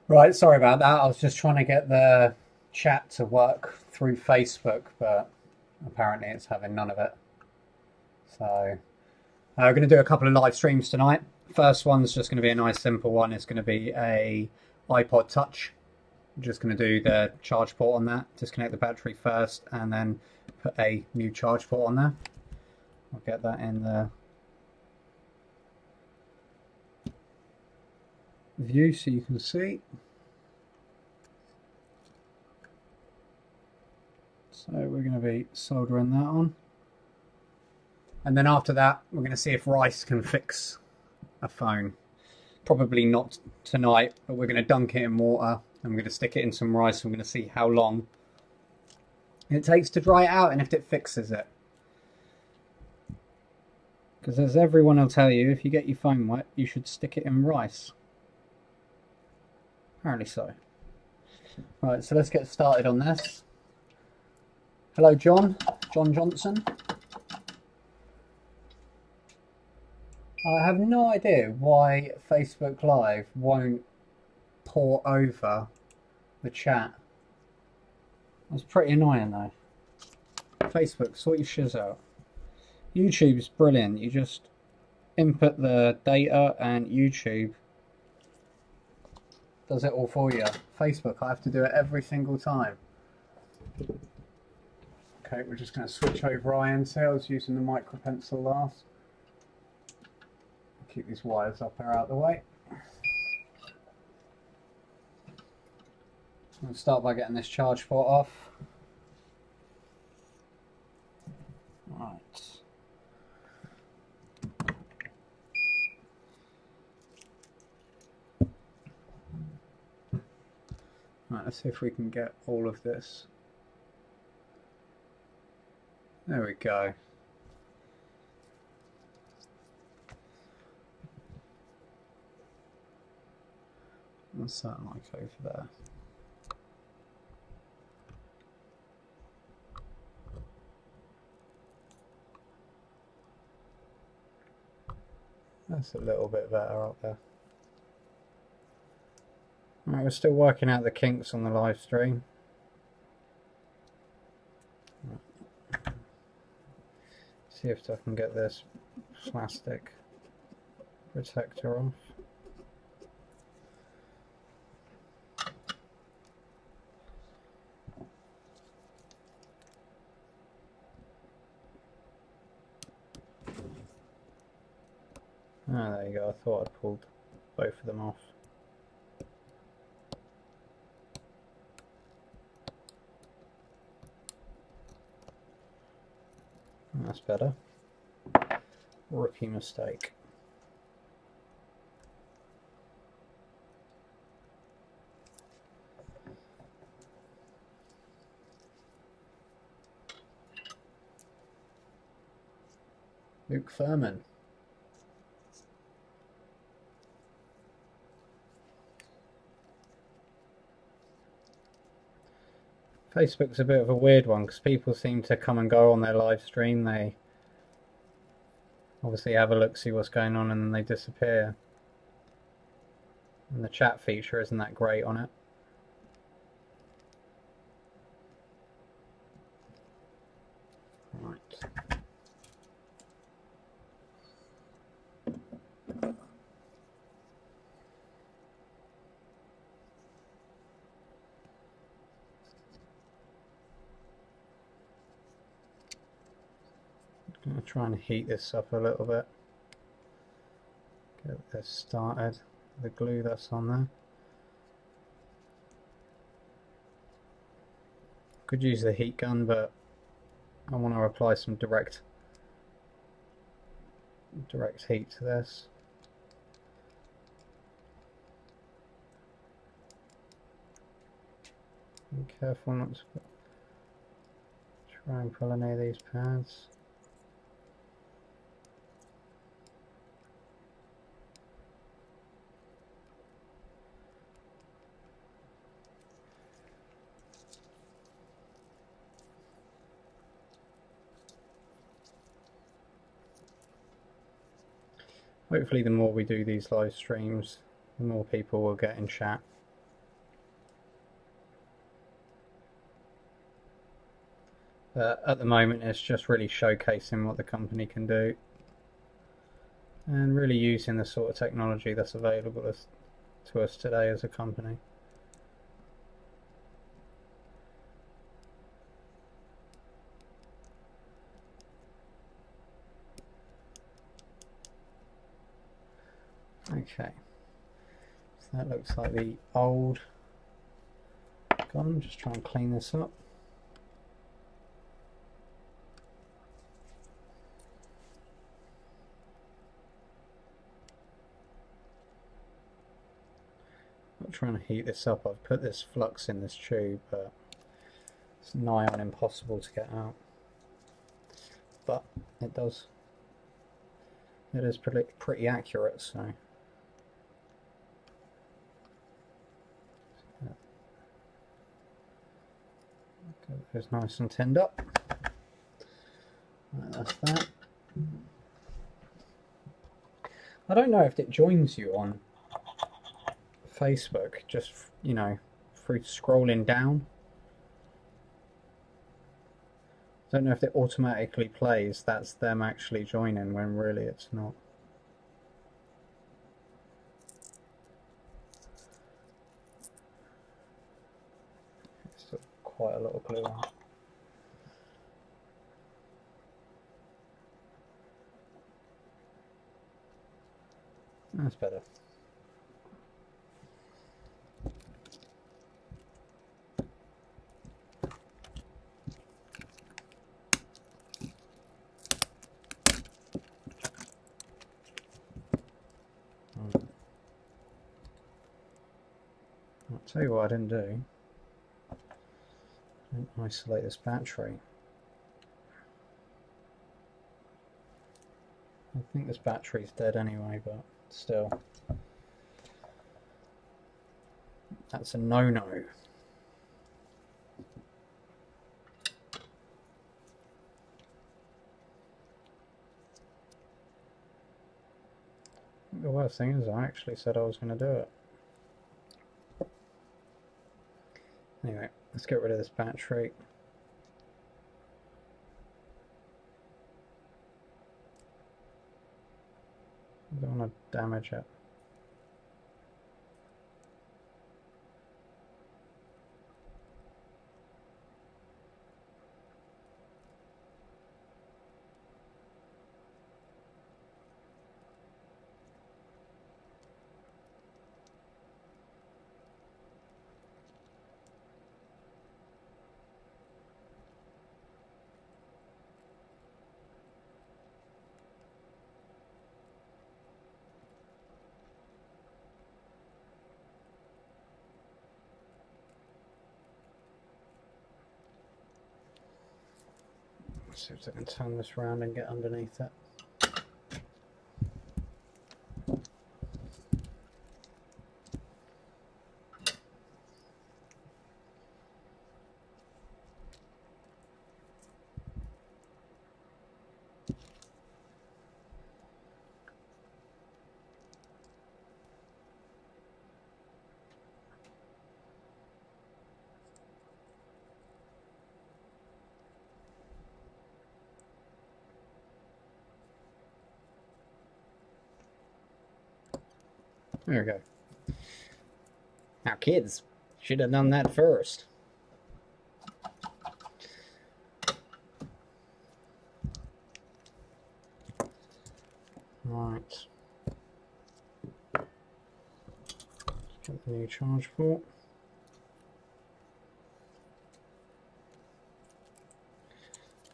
Right, sorry about that. I was just trying to get the chat to work through Facebook, but apparently it's having none of it. So we're going to do a couple of live streams tonight. First one's just going to be a nice simple one. It's going to be a iPod Touch. I'm just going to do the charge port on that, disconnect the battery first, and then put a new charge port on there. I'll get that in the view so you can see. So we're going to be soldering that on. And then after that, we're going to see if rice can fix a phone. Probably not tonight, but we're going to dunk it in water and we're going to stick it in some rice and we're going to see how long it takes to dry it out and if it fixes it. Because as everyone will tell you, if you get your phone wet, you should stick it in rice. Apparently so. Right, so let's get started on this. Hello, John Johnson. I have no idea why Facebook Live won't port over the chat. That's pretty annoying though. Facebook, sort your shiz out. YouTube's brilliant. You just input the data and YouTube does it all for you. Facebook, I have to do it every single time. Okay, we're just going to switch over INC. I was using the micro pencil last. Keep these wires up or out of the way. We'll start by getting this charge port off. Right. Right, let's see if we can get all of this. There we go. What's that like over there? That's a little bit better up there. Right, we're still working out the kinks on the live stream. See if I can get this plastic protector off. Ah, there you go. I thought I pulled both of them off. That's better. Rookie mistake. Luke Furman. Facebook's a bit of a weird one because people seem to come and go on their live stream. They obviously have a look, see what's going on, and then they disappear. And the chat feature isn't that great on it. Right. I'm going to try and heat this up a little bit. Get this started. The glue that's on there. Could use the heat gun, but I want to apply some direct heat to this. Be careful not to try and pull any of these pads. Hopefully the more we do these live streams, the more people will get in chat. At the moment it's just really showcasing what the company can do and really using the sort of technology that's available to us today as a company. Okay, so that looks like the old gun. Just try and clean this up. I'm trying to heat this up. I've put this flux in this tube, but it's nigh on impossible to get out. But it does. It is pretty accurate, so. It's nice and tinned up. Right, that's that. I don't know if it joins you on Facebook, just, you know, through scrolling down. I don't know if it automatically plays that's them actually joining when really it's not. It's still quite a lot of glue on. That's better. I'll tell you what I didn't do. I didn't isolate this battery. I think this battery's dead anyway, but still. That's a no-no. The worst thing is I actually said I was going to do it. Anyway, let's get rid of this battery. I don't want to damage it. Let's see if I can turn this around and get underneath it. There we go. Now kids, should have done that first. Right. Get the new charge port.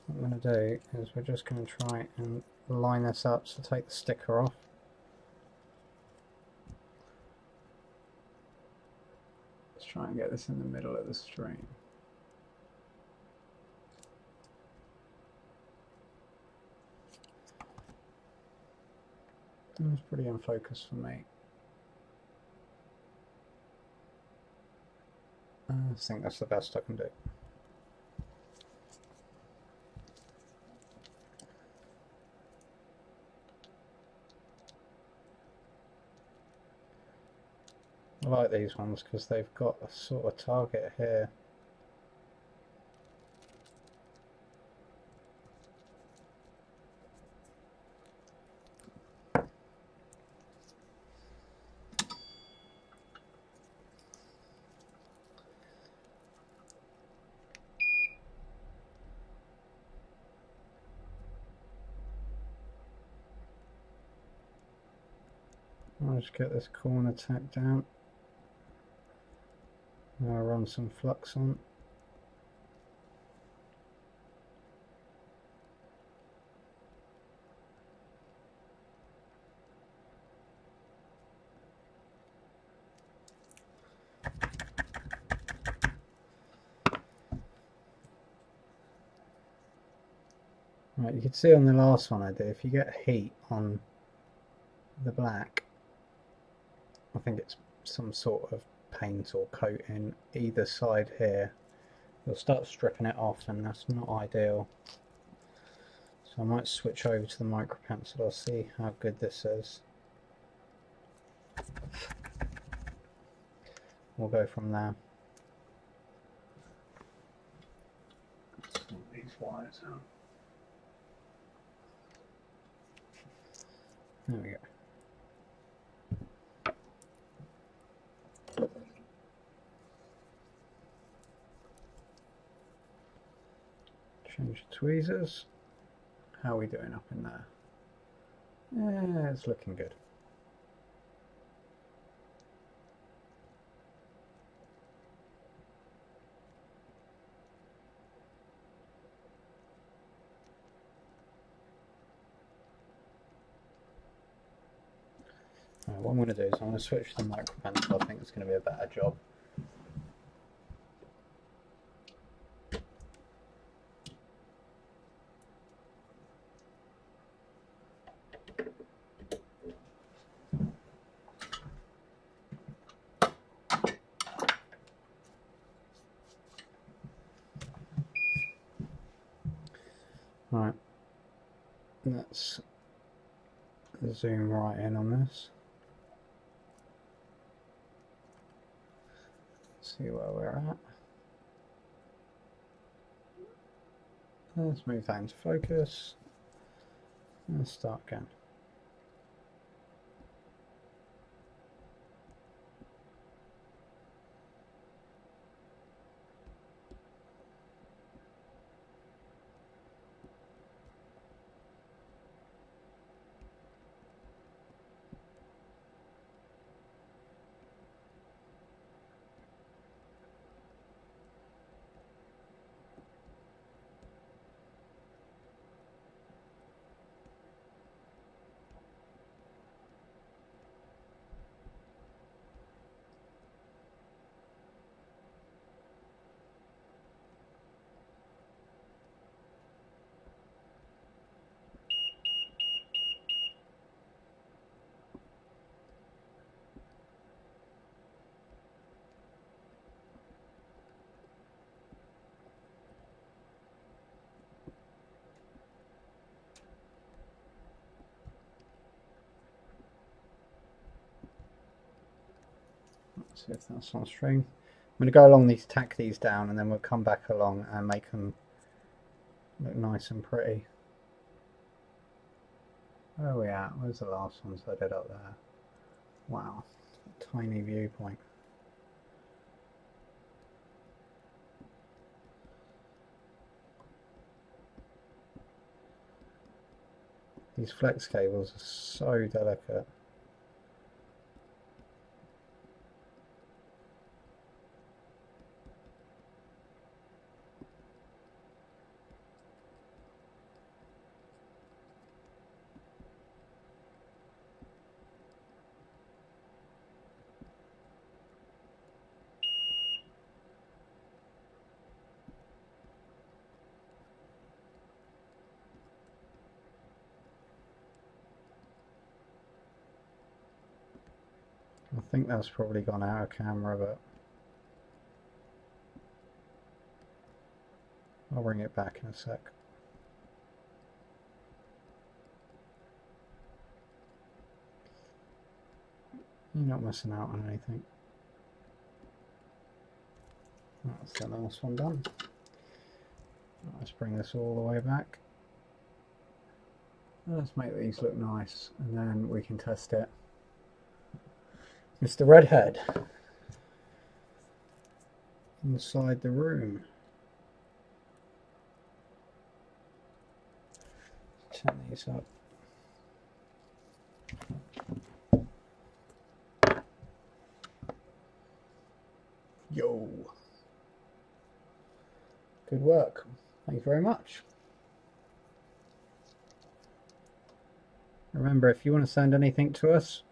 What I'm going to do is we're just going to try and line this up, so take the sticker off. Let's try and get this in the middle of the string. That's pretty in focus for me. I think that's the best I can do. I like these ones because they've got a sort of target here. I'll just get this corner tacked down. Now I'll run some flux on. Right, you can see on the last one I did, if you get heat on the black, I think it's some sort of paint or coating either side here, you'll start stripping it off, and that's not ideal. So I might switch over to the micro pencil. I'll see how good this is. We'll go from there. Sort these wires out. There we go. Change the tweezers. How are we doing up in there? Yeah, it's looking good. Right, what I'm going to do is I'm going to switch to the micro pencil. I think it's going to be a better job. Right, let's zoom right in on this. See where we're at. Let's move that into focus and start again. See if that's on stream. I'm going to go along these, tack these down, and then we'll come back along and make them look nice and pretty. Where are we at? Where's the last ones I did up there? Wow, tiny viewpoint. These flex cables are so delicate. I think that's probably gone out of camera, but I'll bring it back in a sec. You're not missing out on anything. That's the last one done. Let's bring this all the way back. Let's make these look nice, and then we can test it. Mr. Redhead inside the room. Turn these up. Yo. Good work. Thank you very much. Remember, if you want to send anything to us,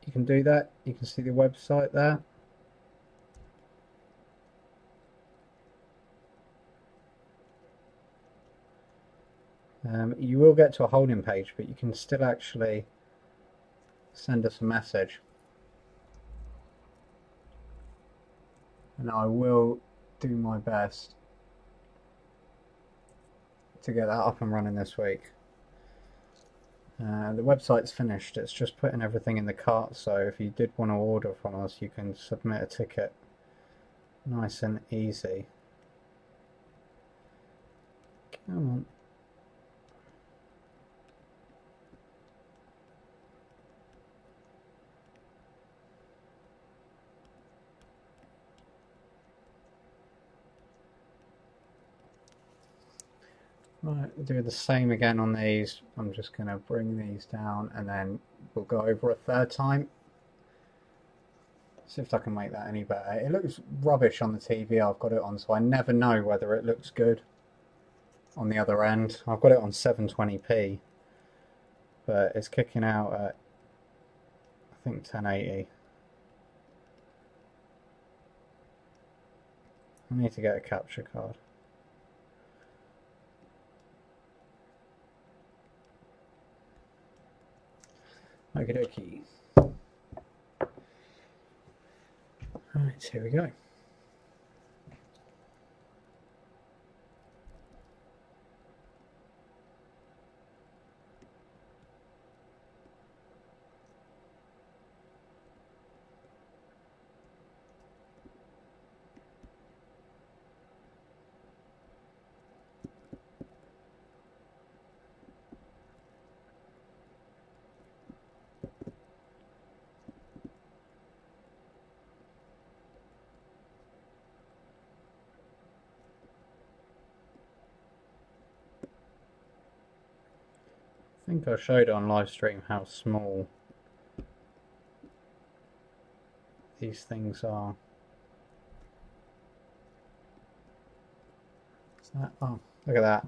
you can do that. You can see the website there. You will get to a holding page, but you can still actually send us a message. And I will do my best to get that up and running this week. The website's finished. It's just putting everything in the cart, so if you did want to order from us, you can submit a ticket. Nice and easy. Come on. Right, do the same again on these. I'm just going to bring these down and then we'll go over a third time. See if I can make that any better. It looks rubbish on the TV I've got it on, so I never know whether it looks good on the other end. I've got it on 720p, but it's kicking out at, I think, 1080. I need to get a capture card. Okie dokie. Right, here we go. I think I showed on live stream how small these things are. Is that? Oh, look at that.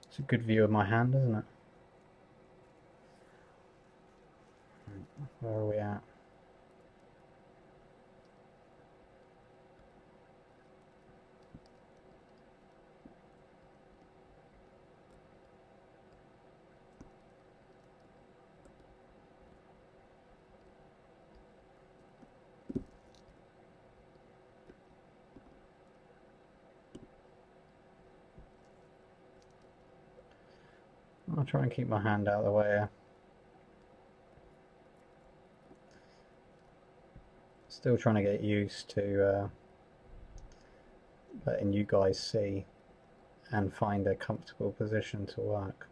It's a good view of my hand, isn't it? Where are we at? I'll try and keep my hand out of the way here. Still trying to get used to letting you guys see and find a comfortable position to work.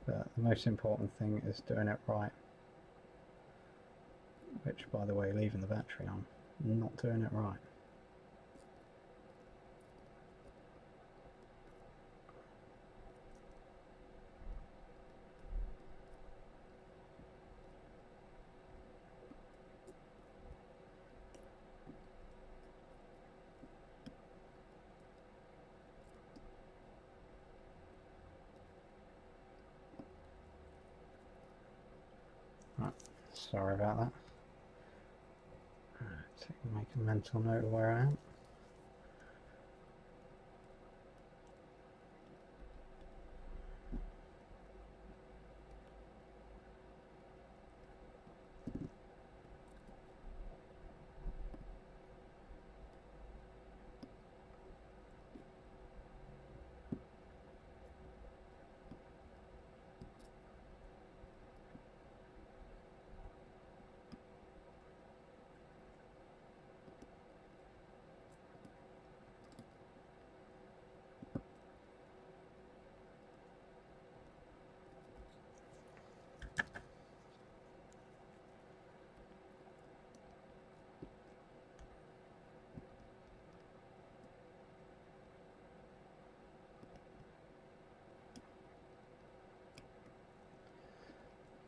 But the most important thing is doing it right. Which, by the way, leaving the battery on, not doing it right. Right, sorry about that. Make a mental note of where I am.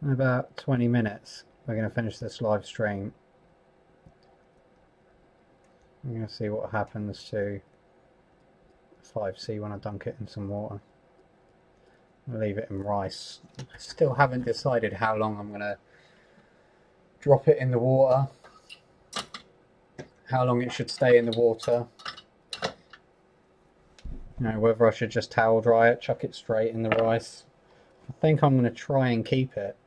In about 20 minutes we're going to finish this live stream. I'm going to see what happens to 5C when I dunk it in some water. I'll leave it in rice. I still haven't decided how long I'm going to drop it in the water, how long it should stay in the water. You know, whether I should just towel dry it, chuck it straight in the rice. I think I'm going to try and keep it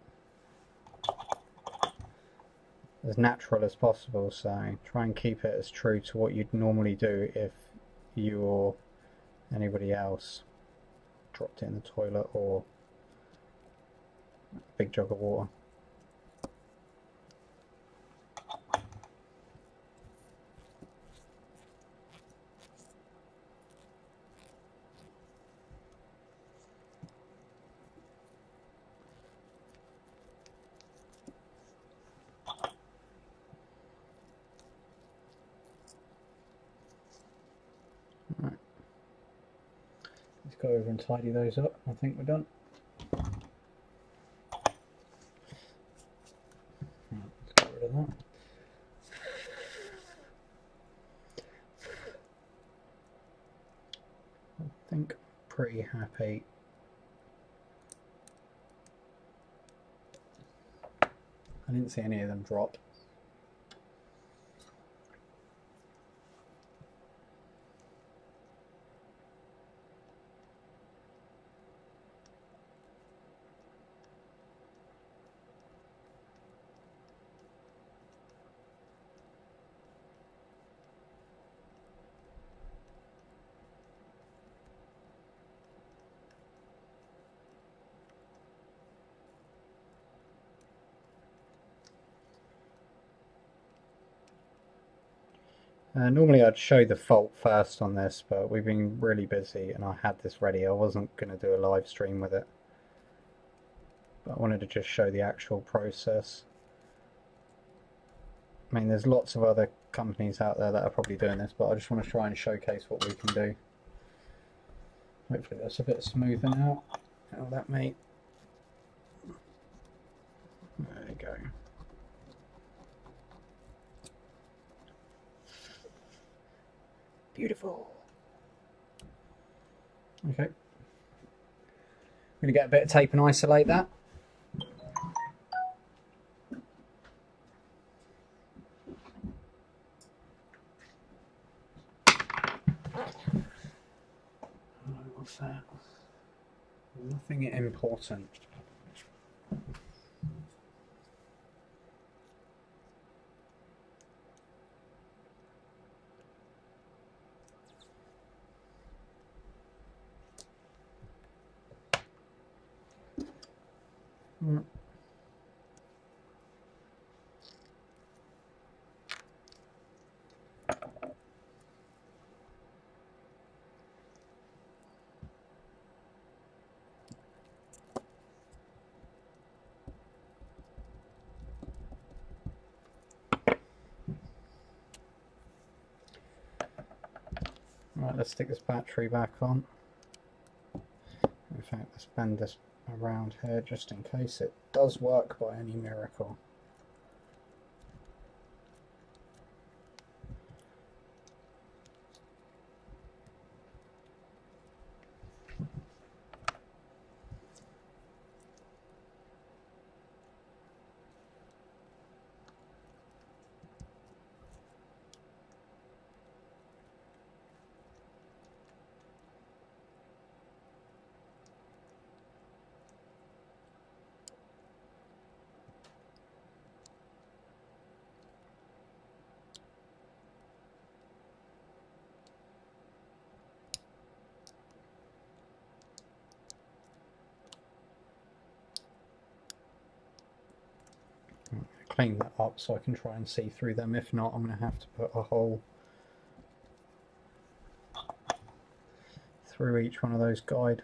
as natural as possible, so try and keep it as true to what you'd normally do if you or anybody else dropped it in the toilet or a big jug of water. Right. Let's go over and tidy those up. I think we're done. Right, let's get rid of that. I think I'm pretty happy. I didn't see any of them drop. Normally I'd show the fault first on this, but we've been really busy and I had this ready. I wasn't going to do a live stream with it, but I wanted to just show the actual process. I mean, there's lots of other companies out there that are probably doing this, but I just want to try and showcase what we can do. Hopefully that's a bit smoother now. How that, mate? There you go. Beautiful. Okay. I'm going to get a bit of tape and isolate that. What's that? Nothing important. Right, let's stick this battery back on. In fact, let's bend this around here just in case it does work by any miracle. Clean that up so I can try and see through them. If not, I'm going to have to put a hole through each one of those guide.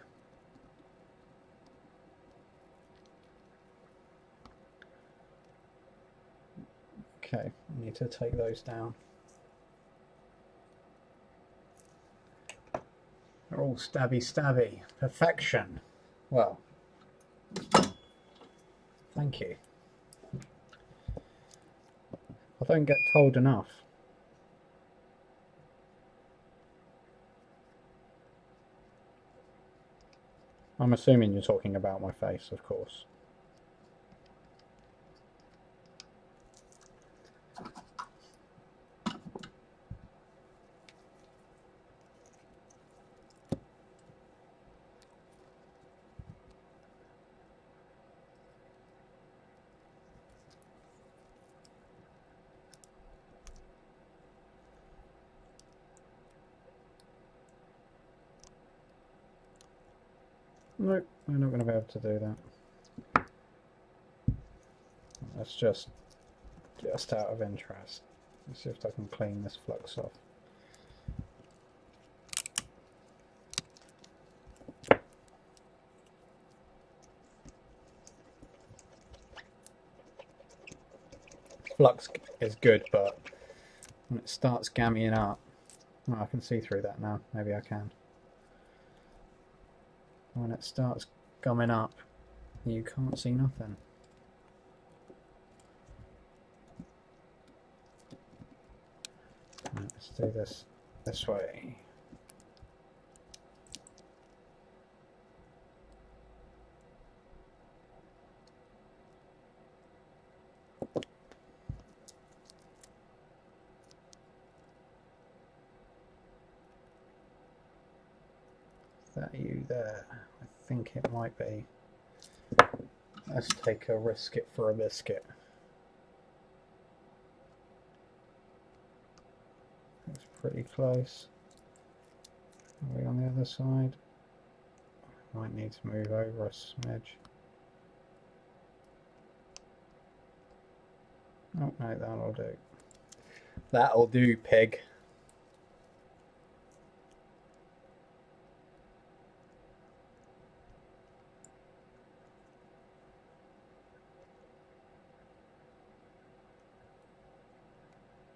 Okay, I need to take those down. They're all stabby. Perfection. Well, Thank you. I don't get told enough. I'm assuming you're talking about my face, of course. Nope, we're not going to be able to do that. That's just out of interest. Let's see if I can clean this flux off. Flux is good, but when it starts gammying up, oh, I can see through that now. Maybe I can. When it starts gumming up, you can't see nothing. Right, let's do this way. Is that you there? I think it might be. Let's take a risk it for a biscuit. That's pretty close. Are we on the other side? Might need to move over a smidge. Oh no, that'll do. That'll do, pig.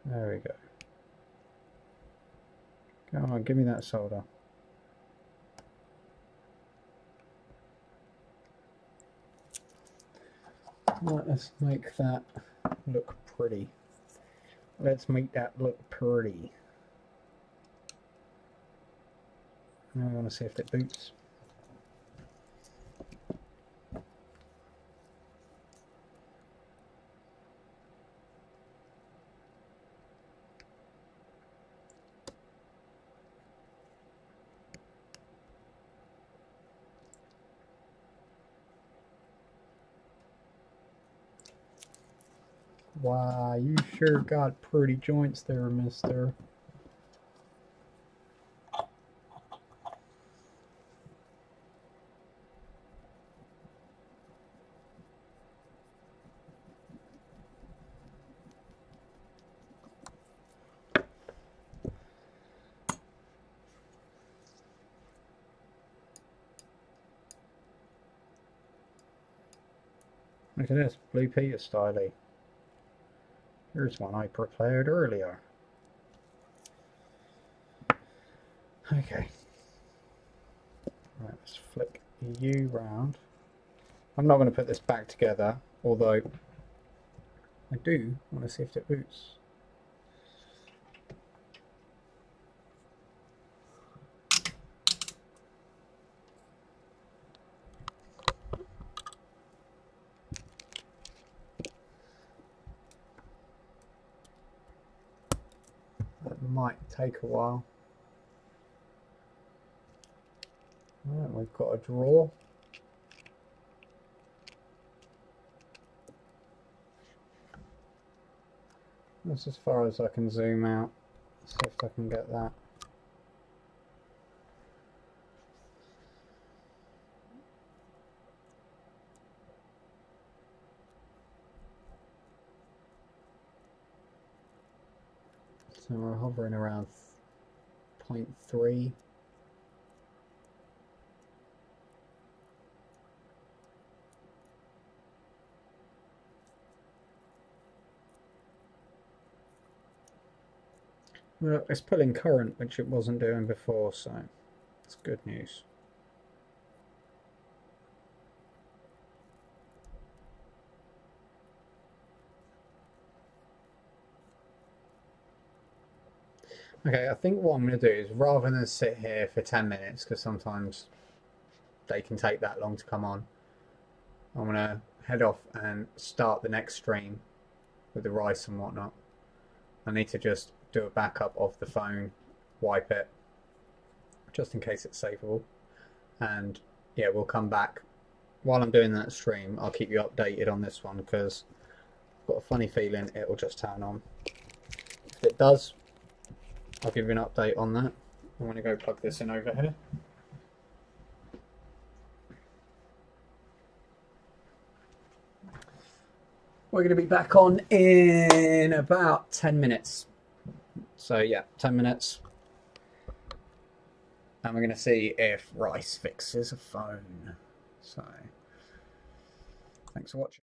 There we go. Come on, give me that solder. Right, let's make that look pretty. Let's make that look pretty. Now we want to see if it boots. Wow, you sure got pretty joints there, mister. Look at this, Blue Peter styly. Here's one I prepared earlier. Okay. Right, let's flick you round. I'm not going to put this back together, although I do want to see if it boots. That might take a while. Right, we've got a drawer. That's as far as I can zoom out. See if I can get that. So we're hovering around 0.3. Well, it's pulling current, which it wasn't doing before, so it's good news. Okay, I think what I'm going to do is rather than sit here for 10 minutes, because sometimes they can take that long to come on, I'm going to head off and start the next stream with the rice and whatnot. I need to just do a backup of the phone, wipe it, just in case it's savable. And yeah, we'll come back. While I'm doing that stream, I'll keep you updated on this one because I've got a funny feeling it will just turn on. If it does, I'll give you an update on that. I'm going to go plug this in over here. We're going to be back on in about 10 minutes. So yeah, 10 minutes. And we're going to see if rice fixes a phone. So, thanks for watching.